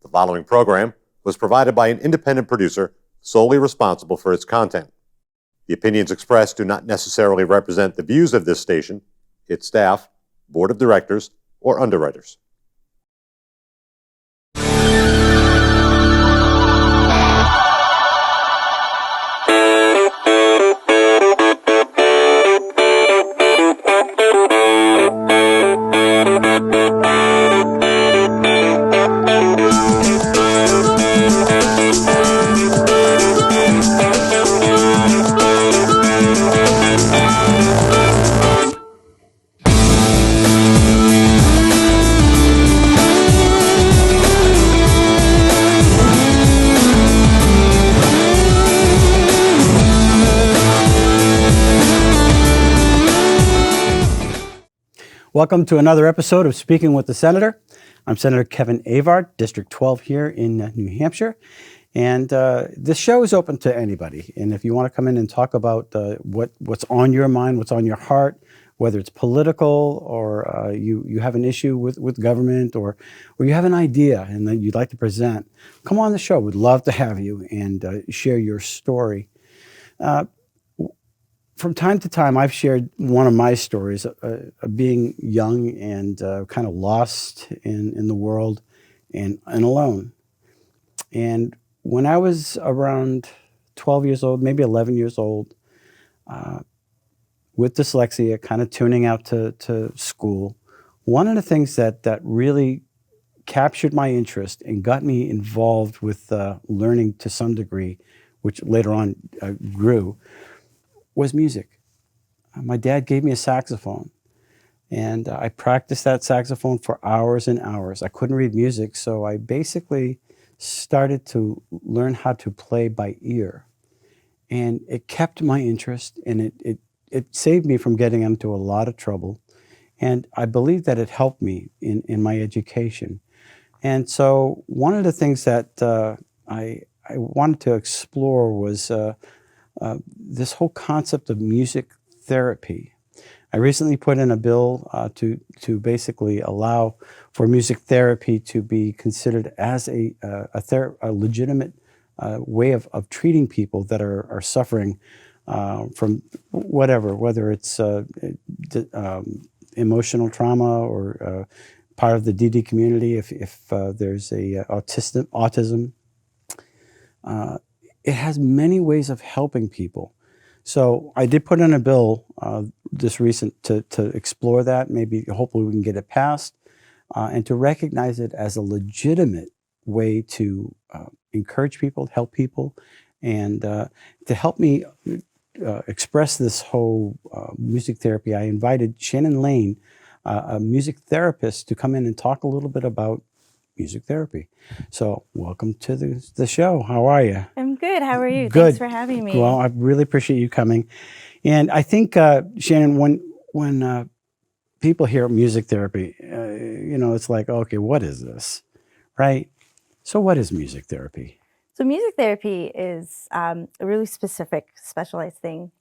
The following program was provided by an independent producer solely responsible for its content. The opinions expressed do not necessarily represent the views of this station, its staff, board of directors, or underwriters. Welcome to another episode of Speaking with the Senator. I'm Senator Kevin Avard, District 12 here in New Hampshire. And this show is open to anybody. And if you want to come in and talk about what's on your mind, what's on your heart, whether it's political or you have an issue with government or you have an idea and that you'd like to present, come on the show. We'd love to have you and share your story. From time to time, I've shared one of my stories of being young and kind of lost in the world and alone. And when I was around 12 years old, maybe 11 years old, with dyslexia, kind of tuning out to school, one of the things that really captured my interest and got me involved with learning to some degree, which later on grew, was music. My dad gave me a saxophone, and I practiced that saxophone for hours and hours. I couldn't read music, so I basically started to learn how to play by ear. And it kept my interest, and it saved me from getting into a lot of trouble. And I believe that it helped me in my education. And so one of the things that I wanted to explore was this whole concept of music therapy. I recently put in a bill to basically allow for music therapy to be considered as a legitimate way of treating people that are suffering from whether it's emotional trauma or part of the DD community, if there's a autism. It has many ways of helping people. So I did put in a bill this recent to explore that. Maybe, hopefully we can get it passed and to recognize it as a legitimate way to encourage people, help people, and to help me express this whole music therapy. I invited Shannon Laine, a music therapist, to come in and talk a little bit about music therapy. So welcome to the show. How are you? I'm good. How are you? Good. Thanks for having me. Well, I really appreciate you coming. And I think, Shannon, when people hear music therapy, it's like, okay, what is this? Right? So what is music therapy? So music therapy is a really specific, specialized thing.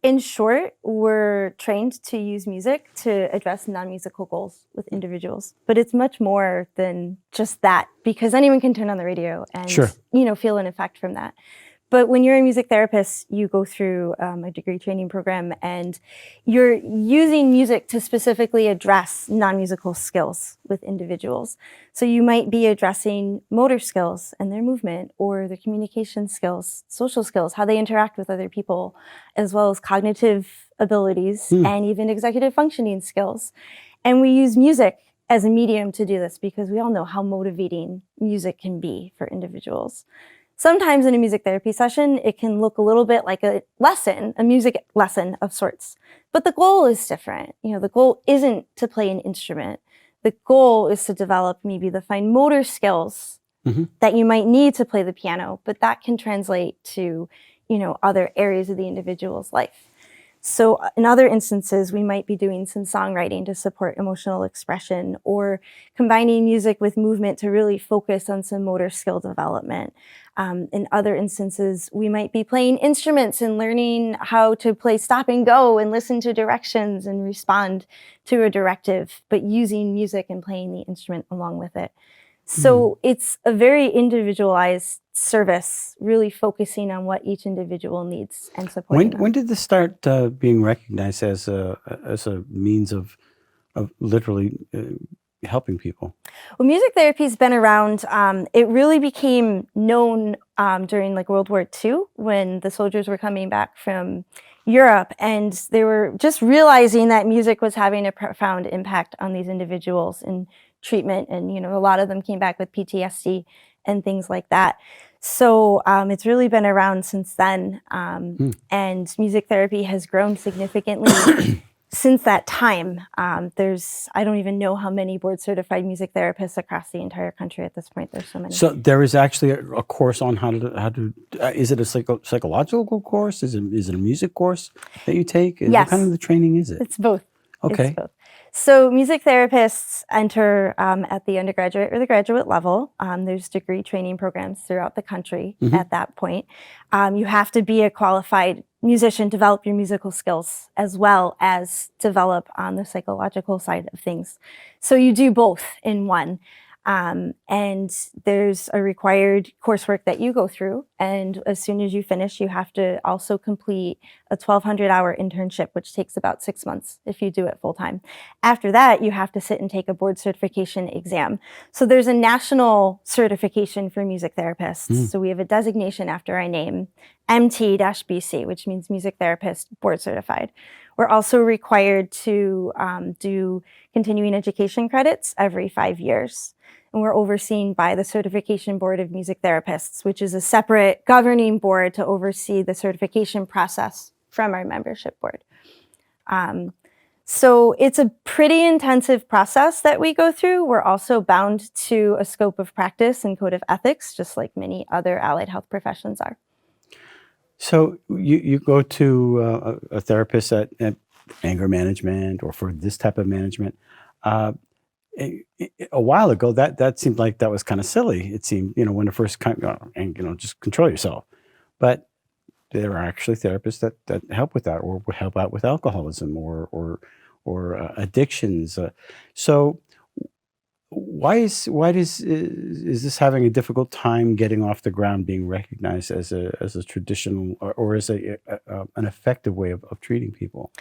In short, we're trained to use music to address non-musical goals with individuals, but it's much more than just that, because anyone can turn on the radio and Sure. Feel an effect from that. But when you're a music therapist, you go through a degree training program, and you're using music to specifically address non-musical skills with individuals. So you might be addressing motor skills and their movement, or their communication skills, social skills, how they interact with other people, as well as cognitive abilities and even executive functioning skills. And we use music as a medium to do this because we all know how motivating music can be for individuals. Sometimes in a music therapy session, it can look a little bit like a music lesson of sorts. But the goal is different. The goal isn't to play an instrument. The goal is to develop maybe the fine motor skills that you might need to play the piano, but that can translate to, other areas of the individual's life. So in other instances, we might be doing some songwriting to support emotional expression, or combining music with movement to really focus on some motor skill development. In other instances, we might be playing instruments and learning how to play stop and go and listen to directions and respond to a directive, but using music and playing the instrument along with it. So it's a very individualized service, really focusing on what each individual needs and supporting them. When did this start being recognized as a means of literally helping people? Well, music therapy has been around. It really became known during like World War II when the soldiers were coming back from Europe, and they were just realizing that music was having a profound impact on these individuals in treatment. And, you know, a lot of them came back with PTSD and things like that. So it's really been around since then. And music therapy has grown significantly since that time. I don't even know how many board certified music therapists across the entire country at this point. There's so many. So there is actually a course on how to is it a psychological course? Is it a music course that you take? Yes. What kind of the training is it? It's both. Okay. It's both. So music therapists enter at the undergraduate or the graduate level. There's degree training programs throughout the country at that point. You have to be a qualified musician, develop your musical skills, as well as develop on the psychological side of things. So you do both in one. And there's a required coursework that you go through. And as soon as you finish, you have to also complete a 1,200-hour internship, which takes about 6 months if you do it full time. After that, you have to sit and take a board certification exam. So there's a national certification for music therapists. So we have a designation after our name, MT-BC, which means music therapist board certified. We're also required to do continuing education credits every 5 years. And we're overseen by the Certification Board of Music Therapists, which is a separate governing board to oversee the certification process from our membership board. So it's a pretty intensive process that we go through. We're also bound to a scope of practice and code of ethics, just like many other allied health professions are. So you go to a therapist at anger management or for this type of management. A while ago, that seemed like that was kind of silly. It seemed, when it first kind of, and just control yourself. But there are actually therapists that help with that, or help out with alcoholism or addictions. So why is this having a difficult time getting off the ground, being recognized as a traditional or as an effective way of treating people?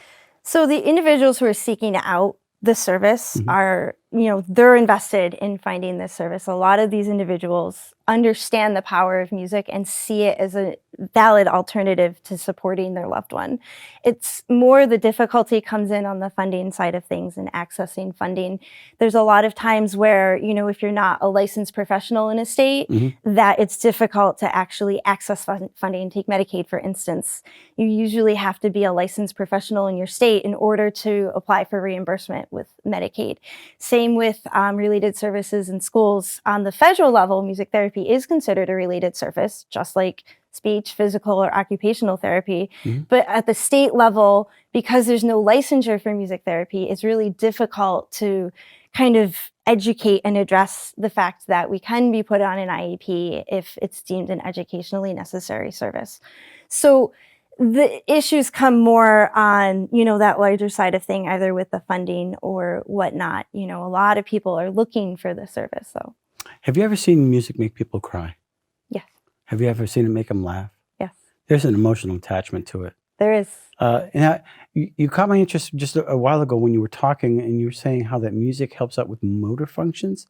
So the individuals who are seeking out the service are, they're invested in finding this service. A lot of these individuals understand the power of music and see it as a valid alternative to supporting their loved one. It's more the difficulty comes in on the funding side of things and accessing funding. There's a lot of times where, if you're not a licensed professional in a state, that it's difficult to actually access funding. Take Medicaid, for instance. You usually have to be a licensed professional in your state in order to apply for reimbursement with Medicaid. Same with related services in schools. On the federal level, music therapy is considered a related service, just like speech, physical, or occupational therapy. But at the state level, because there's no licensure for music therapy, it's really difficult to kind of educate and address the fact that we can be put on an IEP if it's deemed an educationally necessary service. So the issues come more on, that larger side of thing, either with the funding or whatnot. A lot of people are looking for the service, though. Have you ever seen music make people cry? Yes. Have you ever seen it make them laugh? Yes. There's an emotional attachment to it. There is. And you caught my interest just a while ago when you were talking and you were saying how that music helps out with motor functions.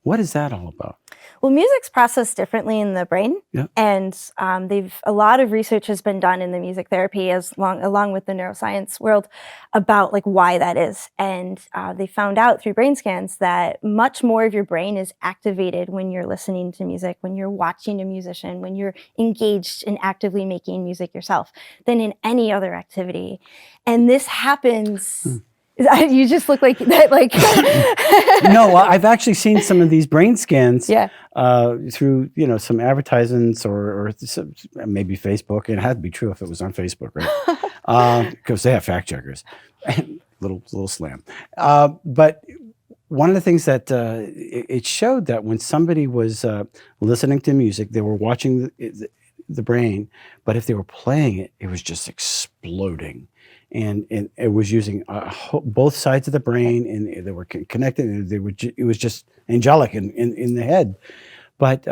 What is that all about? Well, music's processed differently in the brain, and a lot of research has been done in the music therapy along with the neuroscience world about why that is. And they found out through brain scans that much more of your brain is activated when you're listening to music, when you're watching a musician, when you're engaged in actively making music yourself than in any other activity. And this happens. You just look like that. No, I've actually seen some of these brain scans through some advertisements or maybe Facebook. And it had to be true if it was on Facebook, right? Because they have fact checkers. little slam. But one of the things that it showed that when somebody was listening to music, they were watching the brain, but if they were playing it, it was just exploding. and it was using both sides of the brain, and they were connected. And it was just angelic in the head, but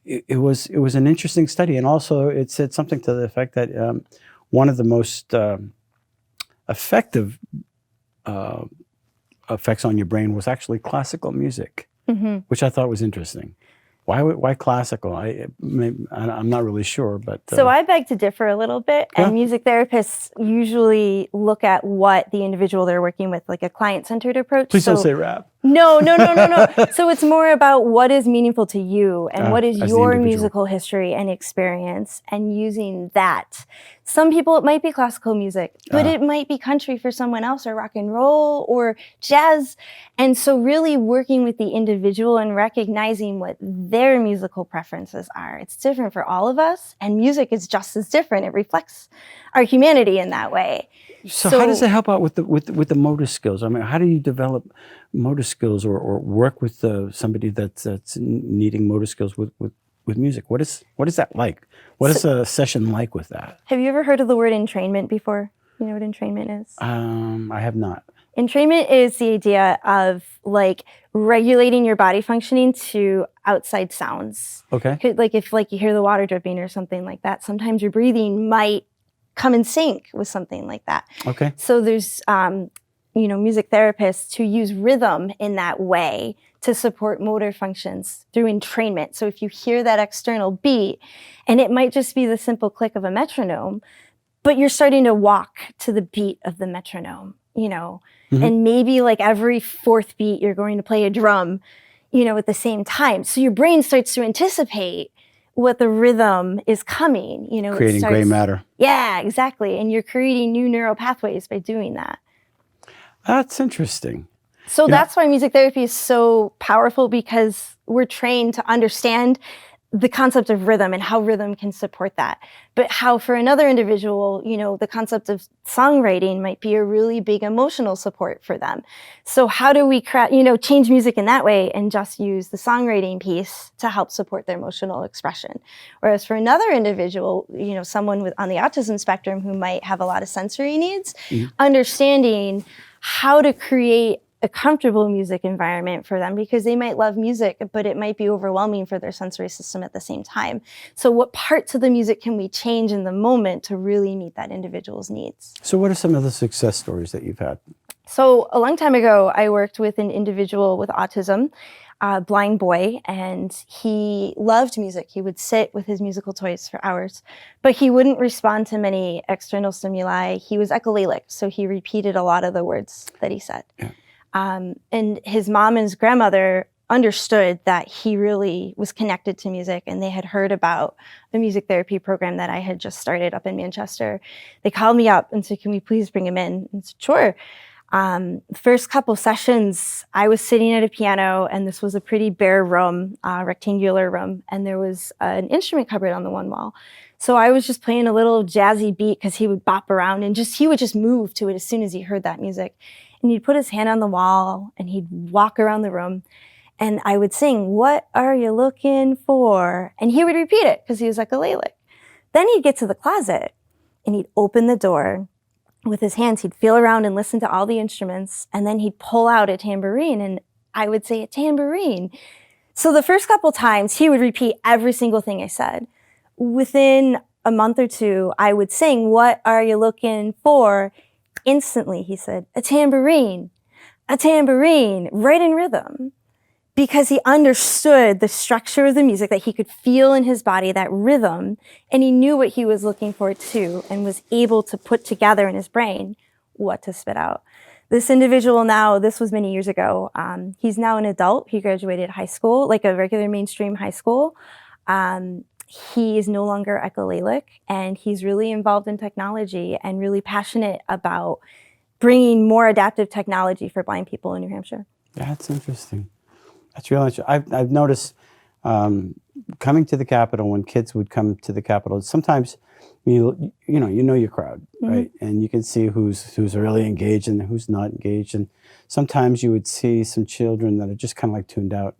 it was an interesting study, and also it said something to the effect that one of the most effective effects on your brain was actually classical music, which I thought was interesting. Why classical? I'm not really sure, but so I beg to differ a little bit. And music therapists usually look at what the individual they're working with, like a client-centered approach. Please don't say rap. No. So it's more about what is meaningful to you and what is your musical history and experience, and using that. Some people, it might be classical music, but it might be country for someone else, or rock and roll, or jazz. And so really working with the individual and recognizing what their musical preferences are. It's different for all of us, and music is just as different. It reflects our humanity in that way. So how does it help out with the motor skills? I mean, how do you develop motor skills or work with somebody that's needing motor skills with music? What is that like? What is a session like with that? Have you ever heard of the word entrainment before? You know what entrainment is? I have not. Entrainment is the idea of like regulating your body functioning to outside sounds. Okay. Like if you hear the water dripping or something like that, sometimes your breathing might come in sync with something like that. Okay. So there's music therapists who use rhythm in that way to support motor functions through entrainment. So if you hear that external beat, and it might just be the simple click of a metronome, but you're starting to walk to the beat of the metronome, and maybe like every fourth beat, you're going to play a drum, at the same time. So your brain starts to anticipate what the rhythm is coming, Creating gray matter. Yeah, exactly. And you're creating new neural pathways by doing that. That's interesting. So that's why music therapy is so powerful, because we're trained to understand the concept of rhythm and how rhythm can support that. But how for another individual, the concept of songwriting might be a really big emotional support for them. So how do we change music in that way and just use the songwriting piece to help support their emotional expression? Whereas for another individual, someone on the autism spectrum who might have a lot of sensory needs, understanding how to create a comfortable music environment for them, because they might love music, but it might be overwhelming for their sensory system at the same time. So what parts of the music can we change in the moment to really meet that individual's needs? So what are some of the success stories that you've had? So a long time ago, I worked with an individual with autism, a blind boy, and he loved music. He would sit with his musical toys for hours, but he wouldn't respond to many external stimuli. He was echolalic, so he repeated a lot of the words that he said. Yeah. And his mom and his grandmother understood that he really was connected to music, and they had heard about the music therapy program that I had just started up in Manchester. They called me up and said, "Can we please bring him in?" And I said, "Sure." First couple sessions, I was sitting at a piano, and this was a pretty bare room, rectangular room, and there was an instrument cupboard on the one wall. So I was just playing a little jazzy beat, because he would bop around and he would just move to it as soon as he heard that music. And he'd put his hand on the wall and he'd walk around the room, and I would sing, "What are you looking for?" And he would repeat it because he was echolalic. Then he'd get to the closet and he'd open the door with his hands. He'd feel around and listen to all the instruments, and then he'd pull out a tambourine, and I would say, "A tambourine." So the first couple times he would repeat every single thing I said. Within a month or two, I would sing, "What are you looking for?" Instantly, he said, "A tambourine, right in rhythm," because he understood the structure of the music, that he could feel in his body that rhythm, and he knew what he was looking for too, and was able to put together in his brain what to spit out. This individual now, this was many years ago, he's now an adult. He graduated high school, like a regular mainstream high school. He is no longer echolalic, and he's really involved in technology and really passionate about bringing more adaptive technology for blind people in New Hampshire. That's interesting. That's really interesting. I've noticed coming to the Capitol, when kids would come to the Capitol, sometimes you know your crowd, right? And you can see who's really engaged and who's not engaged. And sometimes you would see some children that are just kind of like tuned out.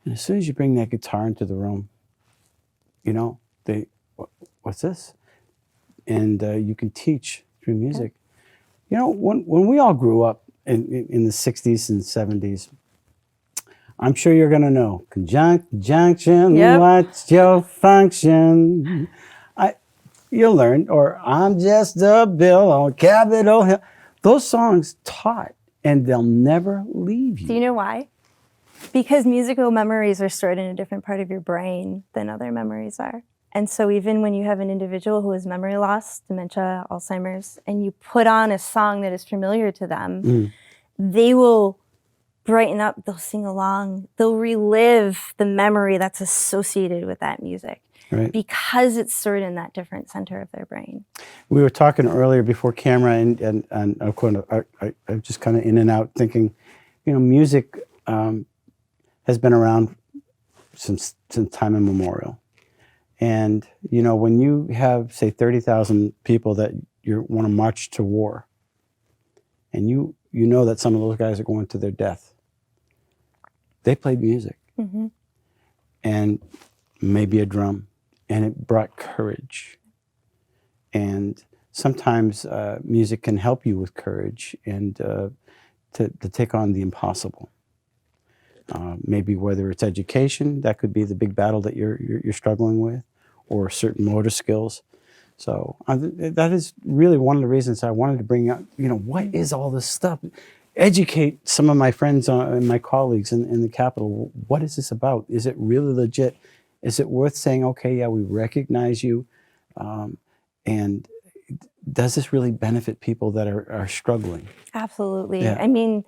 And as soon as you bring that guitar into the room, what's this? And you can teach through music. You know, when we all grew up in the 60s and 70s, I'm sure you're going to know. Conjunction, Yep. what's your function? You'll learn, or I'm just a bill on Capitol Hill. Those songs taught, and they'll never leave you. Do you know why? Because musical memories are stored in a different part of your brain than other memories are. And so even when you have an individual who has memory loss, dementia, Alzheimer's, and you put on a song that is familiar to them, they will brighten up, they'll sing along, they'll relive the memory that's associated with that music. Right. Because it's stored in that different center of their brain. We were talking earlier before camera, and of course, I'm just kind of in and out thinking, you know, music has been around since time immemorial. And, you know, when you have, say, 30,000 people that you want to march to war, and you know that some of those guys are going to their death, they played music. Mm-hmm. And maybe a drum. And it brought courage. And sometimes music can help you with courage and to take on the impossible. Maybe whether it's education, that could be the big battle that you're struggling with, or certain motor skills. So that is really one of the reasons I wanted to bring up, you know, what is all this stuff? Educate some of my friends and my colleagues in the Capitol. What is this about? Is it really legit? Is it worth saying, okay, yeah, we recognize you, and does this really benefit people that are struggling? Absolutely. Yeah. I mean,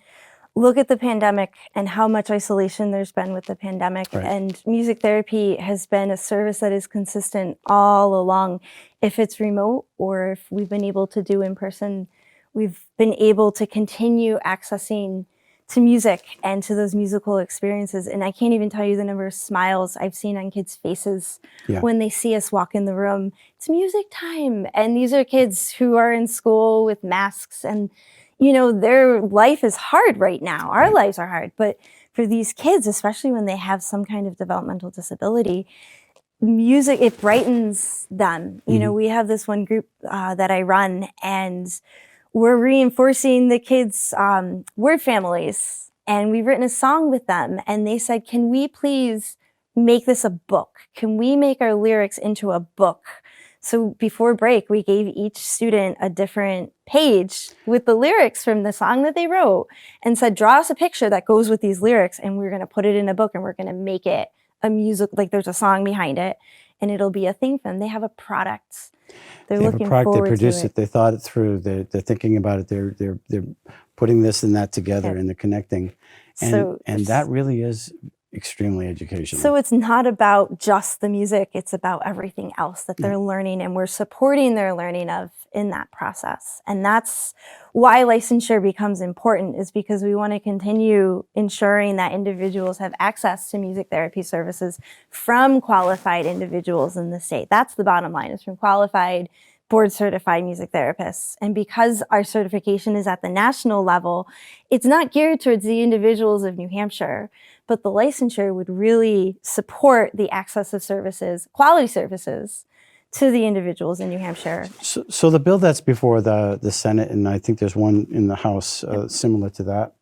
look at the pandemic and how much isolation there's been with the pandemic. Right. And music therapy has been a service that is consistent all along. If it's remote or if we've been able to do in person, we've been able to continue accessing to music and to those musical experiences. And I can't even tell you the number of smiles I've seen on kids' faces when they see us walk in the room. It's music time. And these are kids who are in school with masks, and, you know, their life is hard right now. Our lives are hard. But for these kids, especially when they have some kind of developmental disability, music, it brightens them. You know, we have this one group that I run, and we're reinforcing the kids' word families, and we've written a song with them, and they said, can we please make this a book? Can we make our lyrics into a book? So before break, we gave each student a different page with the lyrics from the song that they wrote and said, draw us a picture that goes with these lyrics, and we're going to put it in a book, and we're going to make it a music, like there's a song behind it, and it'll be a thing for them. They have a product. They're looking forward They produce to it. They thought it through. They're thinking about it. They're putting this and that together, and they're connecting. And that really is extremely educational. So it's not about just the music. It's about everything else that they're learning, and we're supporting their learning of in that process. And that's why licensure becomes important, is because we want to continue ensuring that individuals have access to music therapy services from qualified individuals in the state. That's the bottom line, is from qualified, board certified music therapists. And because our certification is at the national level, it's not geared towards the individuals of New Hampshire, but the licensure would really support the access of services, quality services, to the individuals in New Hampshire. So the bill that's before the Senate, and I think there's one in the House similar to that.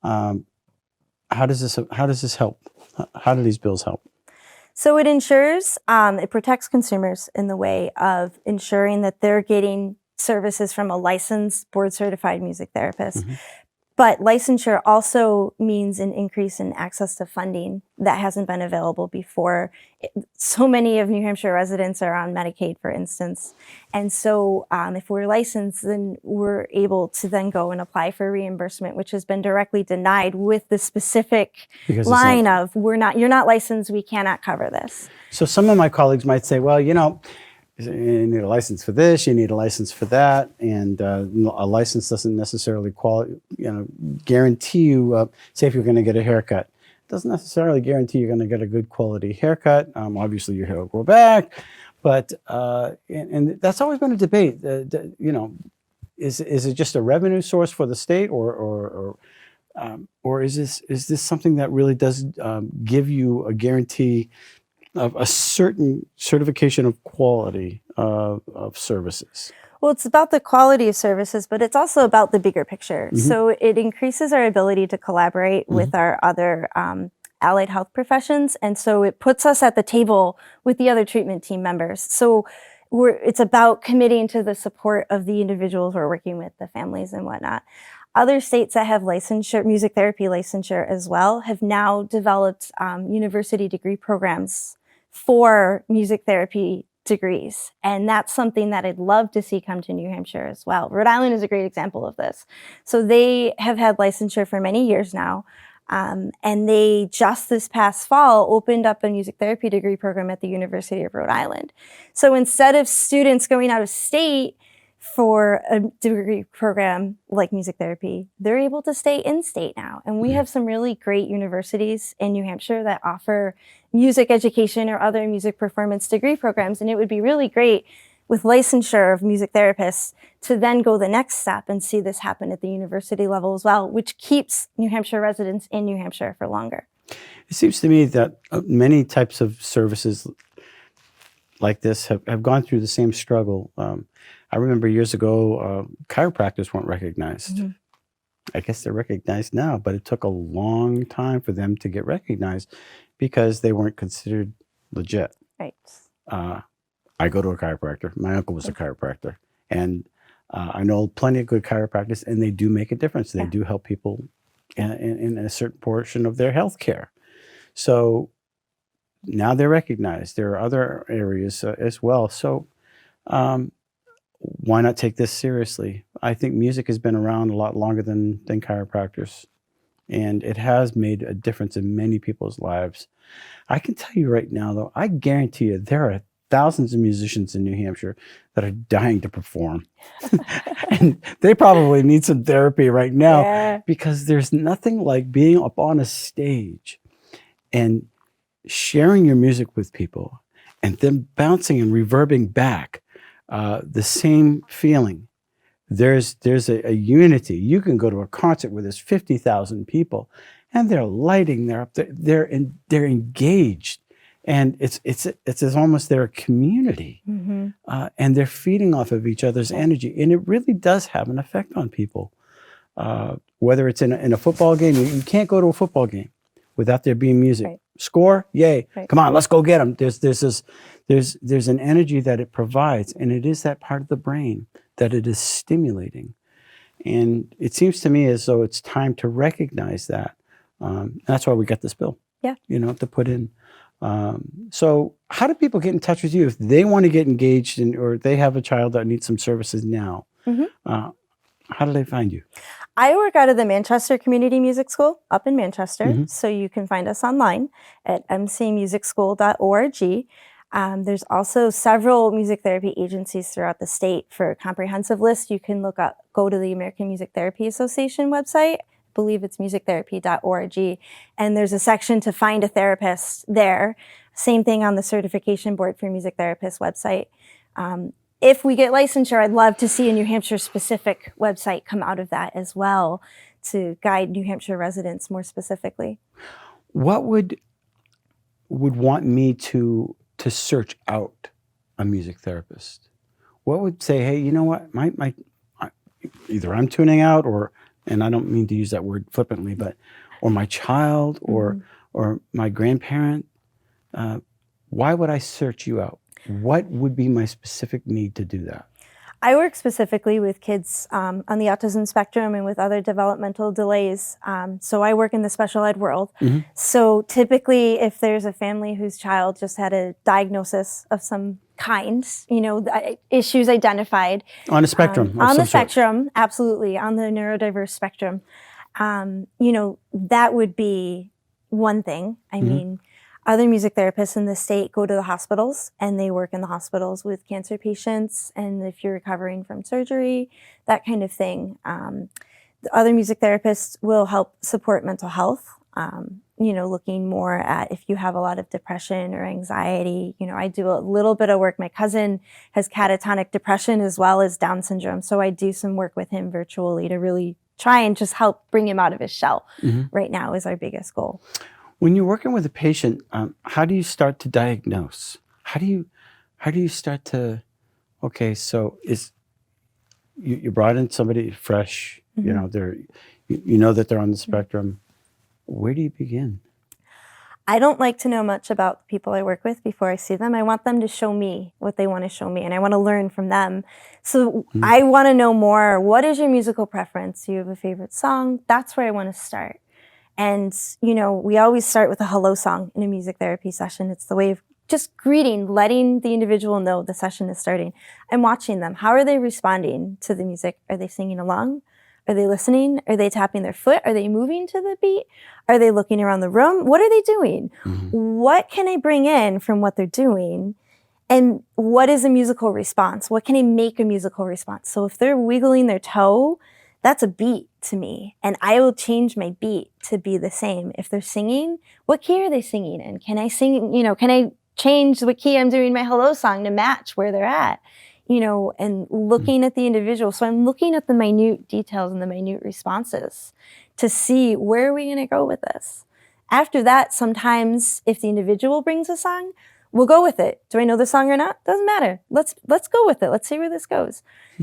How does this help? How do these bills help? So it ensures, it protects consumers in the way of ensuring that they're getting services from a licensed, board-certified music therapist. But licensure also means an increase in access to funding that hasn't been available before. So many of New Hampshire residents are on Medicaid, for instance. And so if we're licensed, then we're able to then go and apply for reimbursement, which has been directly denied with the specific line of, you're not licensed, we cannot cover this. So some of my colleagues might say, well, you know, you need a license for this, you need a license for that, and a license doesn't necessarily guarantee you, say if you're going to get a haircut, it doesn't necessarily guarantee you're going to get a good quality haircut. Obviously your hair will grow back, but, and that's always been a debate, you know, is it just a revenue source for the state, or is this something that really does give you a guarantee of a certain certification of quality of services? Well, it's about the quality of services, but it's also about the bigger picture. So it increases our ability to collaborate with our other allied health professions. And so it puts us at the table with the other treatment team members. So it's about committing to the support of the individuals we're working with, the families and whatnot. Other states that have licensure, music therapy licensure as well, have now developed university degree programs for music therapy degrees. And that's something that I'd love to see come to New Hampshire as well. Rhode Island is a great example of this. So they have had licensure for many years now. And they just this past fall opened up a music therapy degree program at the University of Rhode Island. So instead of students going out of state for a degree program like music therapy, they're able to stay in state now. And we have some really great universities in New Hampshire that offer music education or other music performance degree programs. And it would be really great with licensure of music therapists to then go the next step and see this happen at the university level as well, which keeps New Hampshire residents in New Hampshire for longer. It seems to me that many types of services like this have gone through the same struggle. I remember years ago, chiropractors weren't recognized. I guess they're recognized now, but it took a long time for them to get recognized because they weren't considered legit. Right. I go to a chiropractor. My uncle was a chiropractor. And I know plenty of good chiropractors, and they do make a difference. They do help people in a certain portion of their health care. So now they're recognized. There are other areas as well. So why not take this seriously? I think music has been around a lot longer than chiropractors, and it has made a difference in many people's lives. I can tell you right now, though, I guarantee you there are thousands of musicians in New Hampshire that are dying to perform. And they probably need some therapy right now because there's nothing like being up on a stage and sharing your music with people and then bouncing and reverbing back the same feeling. There's a unity. You can go to a concert where there's 50,000 people and they're lighting, they're up there, they're engaged. And it's almost their community, and they're feeding off of each other's energy, and it really does have an effect on people. Whether it's in a football game, you can't go to a football game without there being music. Right. Score, yay! Right. Come on, let's go get them. There's an energy that it provides, and it is that part of the brain that it is stimulating. And it seems to me as though it's time to recognize that. And that's why we got this bill. Yeah. To put in. So how do people get in touch with you if they want to get engaged or they have a child that needs some services now? How do they find you? I work out of the Manchester Community Music School up in Manchester. So you can find us online at mcmusicschool.org. There's also several music therapy agencies throughout the state. For a comprehensive list, you can go to the American Music Therapy Association website. I believe it's musictherapy.org. And there's a section to find a therapist there. Same thing on the Certification Board for Music Therapists website. If we get licensure, I'd love to see a New Hampshire specific website come out of that as well to guide New Hampshire residents more specifically. What would want me to search out a music therapist? What would say, hey, you know what, my either I'm tuning out and I don't mean to use that word flippantly, or my child or my grandparent, why would I search you out? What would be my specific need to do that? I work specifically with kids on the autism spectrum and with other developmental delays. So I work in the special ed world. So typically if there's a family whose child just had a diagnosis of some kind, issues identified. On a spectrum. On the spectrum, absolutely, on the neurodiverse spectrum. That would be one thing. I mean, other music therapists in the state go to the hospitals and they work in the hospitals with cancer patients. And if you're recovering from surgery, that kind of thing. The other music therapists will help support mental health, looking more at if you have a lot of depression or anxiety. I do a little bit of work. My cousin has catatonic depression as well as Down syndrome. So I do some work with him virtually to really try and just help bring him out of his shell. Right now is our biggest goal. When you're working with a patient, how do you start to diagnose? How do you start to, okay, so you brought in somebody fresh. You know, you know that they're on the spectrum. Where do you begin? I don't like to know much about the people I work with before I see them. I want them to show me what they want to show me, and I want to learn from them. So I want to know more. What is your musical preference? Do you have a favorite song? That's where I want to start. And, you know, we always start with a hello song in a music therapy session. It's the way of just greeting, letting the individual know the session is starting. I'm watching them. How are they responding to the music? Are they singing along? Are they listening? Are they tapping their foot? Are they moving to the beat? Are they looking around the room? What are they doing? What can I bring in from what they're doing? And what is a musical response? What can I make a musical response? So if they're wiggling their toe, that's a beat to me. And I will change my beat to be the same. If they're singing, what key are they singing in? Can I sing, you know, can I change what key I'm doing my hello song to match where they're at? You know, and looking at the individual. So I'm looking at the minute details and the minute responses to see where are we going to go with this. After that, sometimes if the individual brings a song, we'll go with it. Do I know the song or not? Doesn't matter. Let's go with it. Let's see where this goes.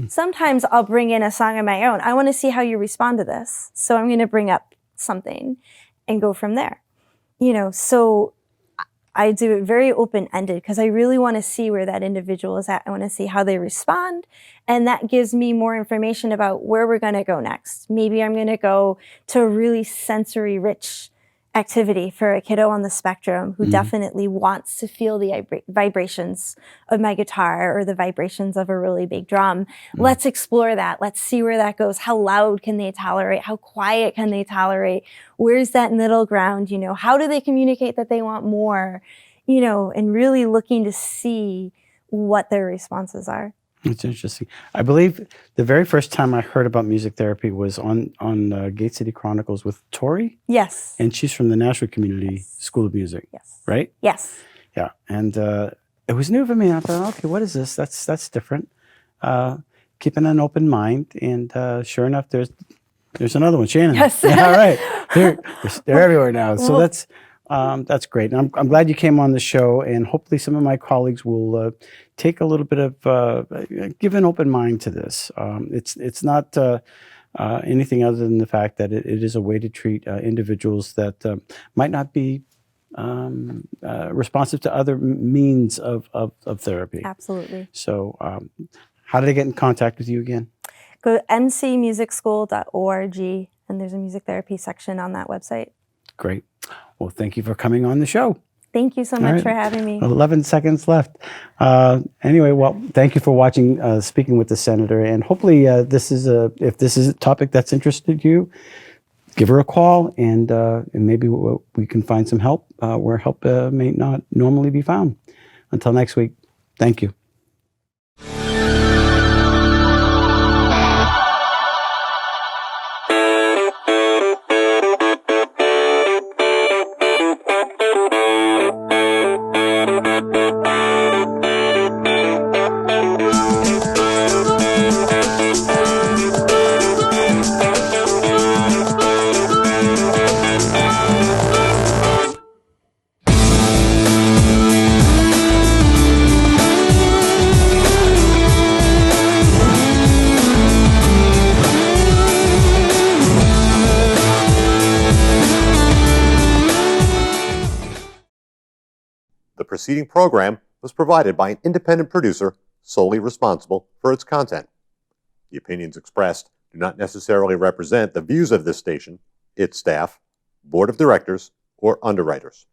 Sometimes I'll bring in a song of my own. I want to see how you respond to this. So I'm going to bring up something and go from there. You know, so I do it very open-ended because I really want to see where that individual is at. I want to see how they respond. And that gives me more information about where we're going to go next. Maybe I'm going to go to a really sensory-rich activity for a kiddo on the spectrum who definitely wants to feel the vibrations of my guitar or the vibrations of a really big drum. Let's explore that. Let's see where that goes. How loud can they tolerate? How quiet can they tolerate? Where's that middle ground? You know, how do they communicate that they want more? You know, and really looking to see what their responses are. It's interesting. I believe the very first time I heard about music therapy was on Gate City Chronicles with Tori. Yes. And she's from the Nashville Community School of Music. Yes. Right? Yes. Yeah. And it was new for me. I thought, okay, what is this? That's different. Keeping an open mind. And sure enough, there's another one, Shannon. Yes. Yeah, all right. They're everywhere now. So that's great. And I'm glad you came on the show, and hopefully some of my colleagues will take a little bit of give an open mind to this. It's not anything other than the fact that it is a way to treat individuals that might not be responsive to other means of therapy. Absolutely. So how do they get in contact with you again? Go to ncmusicschool.org, and there's a music therapy section on that website. Great. Well, thank you for coming on the show. Thank you so much for having me. 11 seconds left. Anyway, well, thank you for watching Speaking with the Senator. And hopefully if this is a topic that's interested you, give her a call, and maybe we can find some help where help may not normally be found. Until next week, thank you. The preceding program was provided by an independent producer solely responsible for its content. The opinions expressed do not necessarily represent the views of this station, its staff, board of directors, or underwriters.